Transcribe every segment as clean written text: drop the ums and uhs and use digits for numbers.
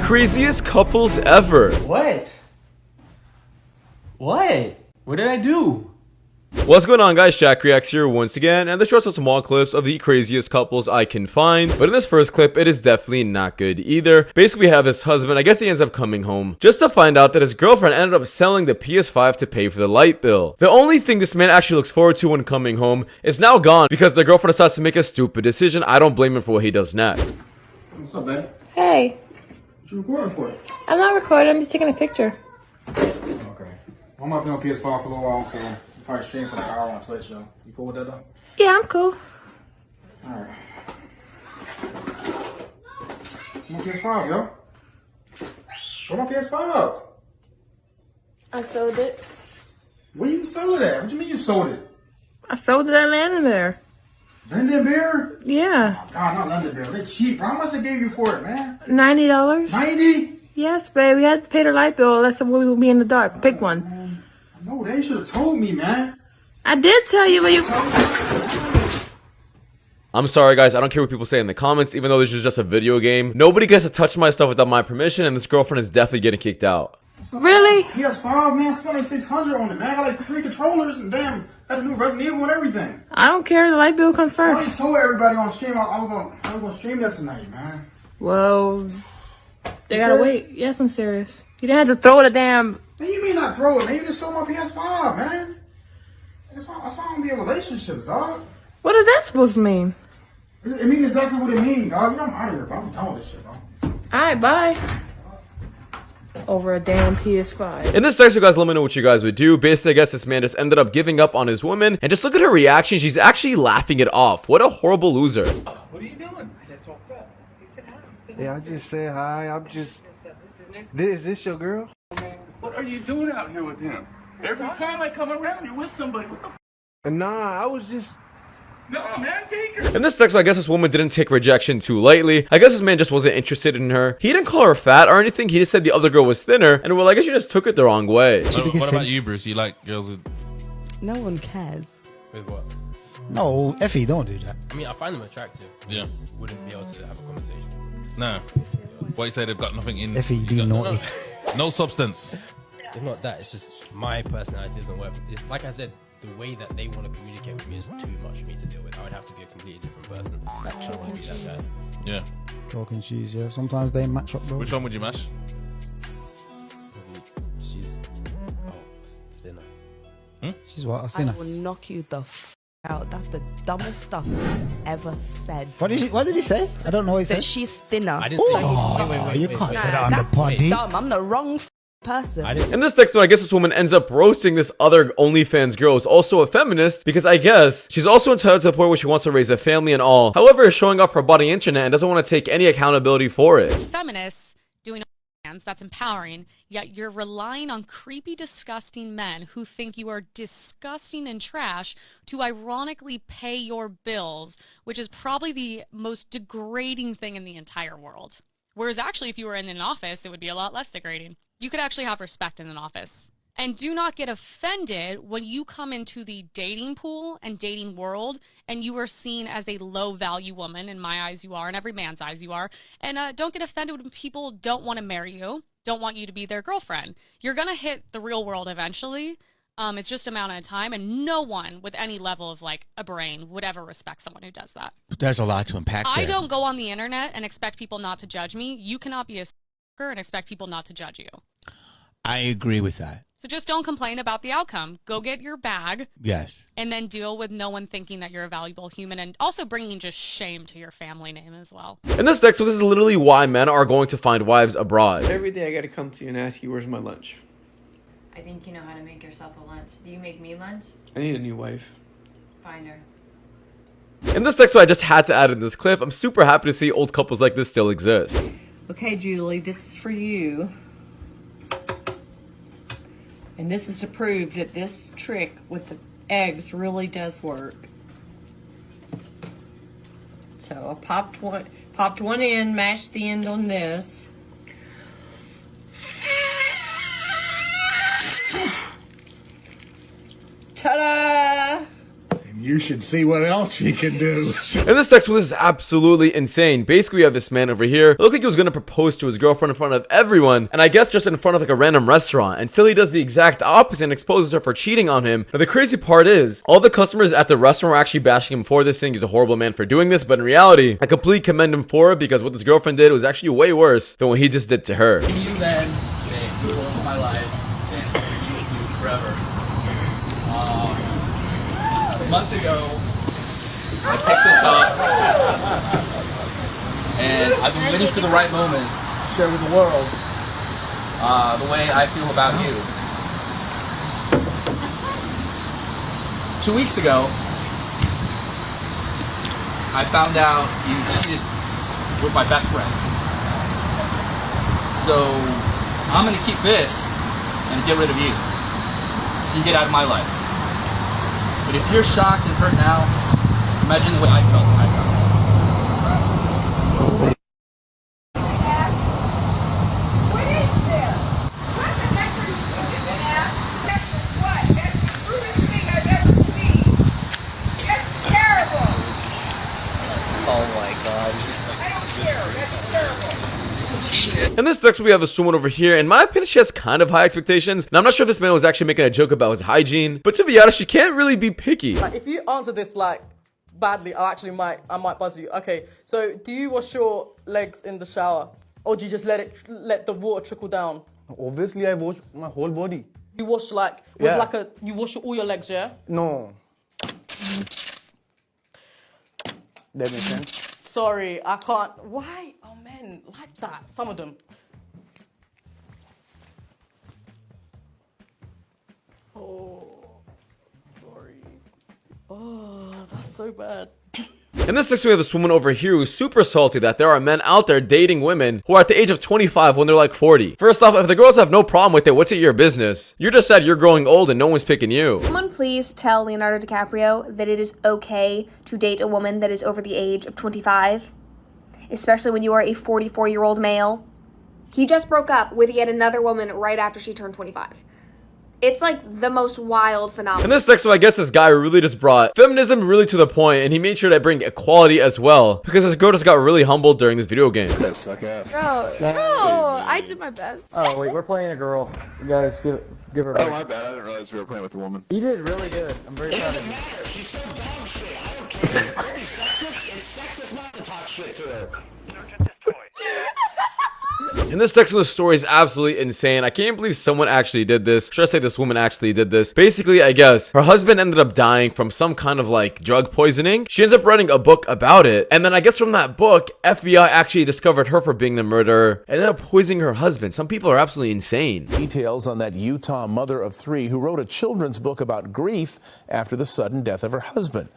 craziest couples ever. What? What did I do? What's going on, guys? Shak-Reacts here once again, and this shows some small clips of the craziest couples I can find. But in this first clip, it is definitely not good either. Basically, we have this husband, I guess he ends up coming home, just to find out that his girlfriend ended up selling the PS5 to pay for the light bill. The only thing this man actually looks forward to when coming home is now gone because the girlfriend decides to make a stupid decision. I don't blame him for what he does next. What's up, babe? Hey. What you recording for? I'm not recording, I'm just taking a picture. Okay. I'm up there on PS5 for a little while, so I'll probably stream for like an hour on Twitch, though. You cool with that, though? Yeah, I'm cool. Alright. I'm on PS5, yo. What on PS5? I sold it. Where you sold it at? What you mean you sold it? I sold it at London Bear. London Beer? Yeah. Oh, God, not London Beer. They're cheap. How much they gave you for it, man? $90. 90? Yes, babe. We had to pay the light bill. That's what we would be in the dark. Pick one. Man, no, they should have told me, man. I did tell you, but you... I'm sorry, guys. I don't care what people say in the comments, even though this is just a video game. Nobody gets to touch my stuff without my permission, and this girlfriend is definitely getting kicked out. Really? PS5, man, spent like 600 on it, man. I got like 3 controllers and damn, got a new Resident Evil and everything. I don't care. The light bill comes I already first. told everybody on stream I was gonna stream that tonight, man. Well, they You gotta serious? wait. Yes, I'm serious. You didn't have to throw the damn... Man, you mean not throw it, man? You just sold my PS5, man. That's why I don't be in relationships, dog. What is that supposed to mean? It means exactly what it means, dog. You know I'm out of here, bro. I'm done with this shit, bro. Alright, bye. Over a damn PS5. In this section, guys, let me know what you guys would do. Basically, I guess this man just ended up giving up on his woman, and just look at her reaction. She's actually laughing it off. What a horrible loser. What are you doing? I just woke up. He said hi. Yeah, I just said hi. I'm just. Is this your girl? What are you doing out here with him? Every time I come around, you're with somebody. What the f? Nah, I was just. No, man, take her. In this section, I guess this woman didn't take rejection too lightly. I guess this man just wasn't interested in her. He didn't call her fat or anything. He just said the other girl was thinner, and well, I guess you just took it the wrong way. What about you, Bruce? You like girls with... No one cares. With what? No, Effie, don't do that. I mean, I find them attractive. Yeah. Wouldn't be able to have a conversation. No. What you say? They've got nothing in... Effie, you naughty. No substance. It's not that. It's just my personality doesn't work. It's, like I said, the way that they want to communicate with me is too much for me to deal with. I would have to be a completely different person. I don't want to be that guy. Yeah. Chalk and cheese, yeah. Sometimes they match up, bro. Which one would you mash? She's thinner. She's what? A I sinner. will knock you the f out. That's the dumbest stuff you've ever said. What did he say? I don't know what he That said. she's thinner. I didn't say Oh, you can't say that on the That's poddy. dumb. I'm the wrong person. I didn't. In this next one, I guess this woman ends up roasting this other OnlyFans girl who's also a feminist because I guess she's also entitled to the point where she wants to raise a family and all. However, is showing off her body internet and doesn't want to take any accountability for it. Feminists doing OnlyFans, that's empowering, yet you're relying on creepy, disgusting men who think you are disgusting and trash to ironically pay your bills, which is probably the most degrading thing in the entire world. Whereas actually, if you were in an office, it would be a lot less degrading. You could actually have respect in an office. And do not get offended when you come into the dating pool and dating world and you are seen as a low value woman. In my eyes, you are. In every man's eyes, you are. And don't get offended when people don't want to marry you, don't want you to be their girlfriend. You're going to hit the real world eventually. It's just a matter of time. And no one with any level of like a brain would ever respect someone who does that. There's a lot to unpack I there. don't go on the internet and expect people not to judge me. You cannot be a sucker and expect people not to judge you. I agree with that. So just don't complain about the outcome. Go get your bag. Yes. And then deal with no one thinking that you're a valuable human and also bringing just shame to your family name as well. In this next one, this is literally why men are going to find wives abroad. Every day I gotta come to you and ask you where's my lunch. I think you know how to make yourself a lunch. Do you make me lunch? I need a new wife. Find her. In this next one, I just had to add in this clip. I'm super happy to see old couples like this still exist. Okay, Julie, this is for you. And this is to prove that this trick with the eggs really does work. So I popped one in, mashed the end on this. Ta-da! You should see what else you can do. And this text was absolutely insane. Basically, we have this man over here. It looked like he was gonna propose to his girlfriend in front of everyone, and I guess just in front of like a random restaurant, until he does the exact opposite and exposes her for cheating on him. Now, the crazy part is, all the customers at the restaurant were actually bashing him for this, saying he's a horrible man for doing this, but in reality, I completely commend him for it, because what this girlfriend did was actually way worse than what he just did to her. You then, the girl of my life, and be with you forever. A month ago, I picked this up, and I've been waiting for the right moment to share with the world the way I feel about you. 2 weeks ago, I found out you cheated with my best friend. So I'm gonna keep this and get rid of you. So you get out of my life. But if you're shocked and hurt now, imagine the way I felt when I found out. What is this? What the heck are you doing now? That's what? That's the rudest thing I've ever seen. That's terrible. Oh my god. I don't care. That's terrible. And this sucks. We have this woman over here. In my opinion, she has kind of high expectations. And I'm not sure if this man was actually making a joke about his hygiene. But to be honest, she can't really be picky. Like, if you answer this like badly, I might buzz you. Okay, so do you wash your legs in the shower, or do you just let the water trickle down? Obviously, I wash my whole body. You wash like with you wash all your legs, yeah? No. That makes sense. Sorry, I can't. Why? Oh man, like that. Some of them. Oh, sorry. Oh, that's so bad. In this section, we have this woman over here who's super salty that there are men out there dating women who are at the age of 25 when they're like 40. First off, if the girls have no problem with it, what's it your business? You just said you're growing old and no one's picking you. Someone please tell Leonardo DiCaprio that it is okay to date a woman that is over the age of 25, especially when you are a 44-year-old male. He just broke up with yet another woman right after she turned 25. It's like the most wild phenomenon. In this section, I guess this guy really just brought feminism really to the point, and he made sure to bring equality as well, because this girl just got really humbled during this video game. That suck ass. Bro, I did my best. Oh wait, we're playing a girl. You guys give her. Oh my bad, I didn't realize we were playing with a woman. You did really good. I'm very proud of you. matter, she's still dog shit. I don't care. It's sexist. It's sexist not to talk shit to her. And this section of the story is absolutely insane. I can't believe someone actually did this. Should I say this woman actually did this? Basically, I guess her husband ended up dying from some kind of like drug poisoning. She ends up writing a book about it. And then I guess from that book, FBI actually discovered her for being the murderer and ended up poisoning her husband. Some people are absolutely insane. Details on that Utah mother of 3 who wrote a children's book about grief after the sudden death of her husband.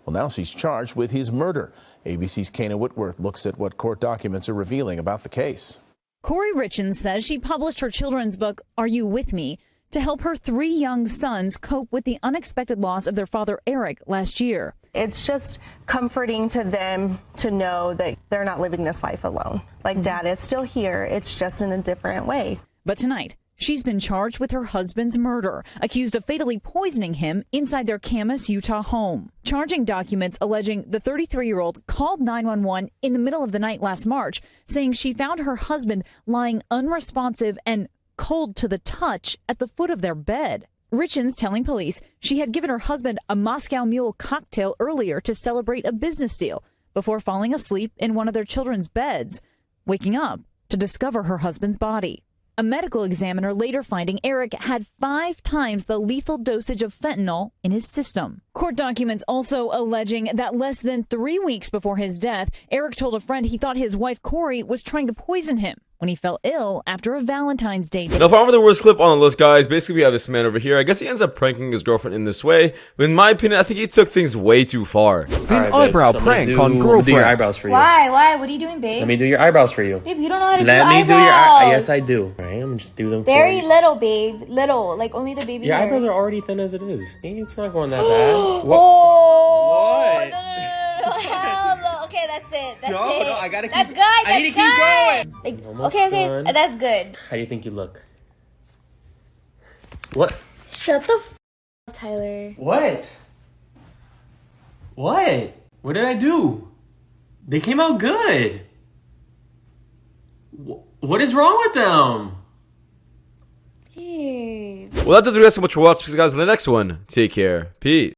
Well, now she's charged with his murder. ABC's Kana Whitworth looks at what court documents are revealing about the case. Corey Richins says she published her children's book, Are You With Me?, to help her 3 young sons cope with the unexpected loss of their father, Eric, last year. It's just comforting to them to know that they're not living this life alone. Like, Dad is still here. It's just in a different way. But tonight, she's been charged with her husband's murder, accused of fatally poisoning him inside their Camas, Utah home. Charging documents alleging the 33-year-old called 911 in the middle of the night last March, saying she found her husband lying unresponsive and cold to the touch at the foot of their bed. Richins telling police she had given her husband a Moscow Mule cocktail earlier to celebrate a business deal before falling asleep in one of their children's beds, waking up to discover her husband's body. A medical examiner later finding Eric had 5 times the lethal dosage of fentanyl in his system. Court documents also alleging that less than 3 weeks before his death, Eric told a friend he thought his wife Corey was trying to poison him when he fell ill after a Valentine's Day date. Now, far the worst clip on the list, guys. Basically, we have this man over here. I guess he ends up pranking his girlfriend in this way. But in my opinion, I think he took things way too far. An eyebrow prank on girlfriend. Do your eyebrows for you. Why? What are you doing, babe? Let me do your eyebrows for you. Babe, you don't know how to do Let me eyebrows. do your Yes, I do. All right, I'm gonna just do them Very for you. little, babe. Little. Like, only the baby Your hairs. eyebrows are already thin as it is. It's not going that bad. Oh, no. Hell no. Okay, that's it. That's it. No, I gotta keep. That's good. I need to keep going. Like, okay, done. that's good. How do you think you look? What? Shut the f up, Tyler. What? What? What did I do? They came out good. What is wrong with them? Well, that does it. So much for watching, guys. In the next one, take care. Peace.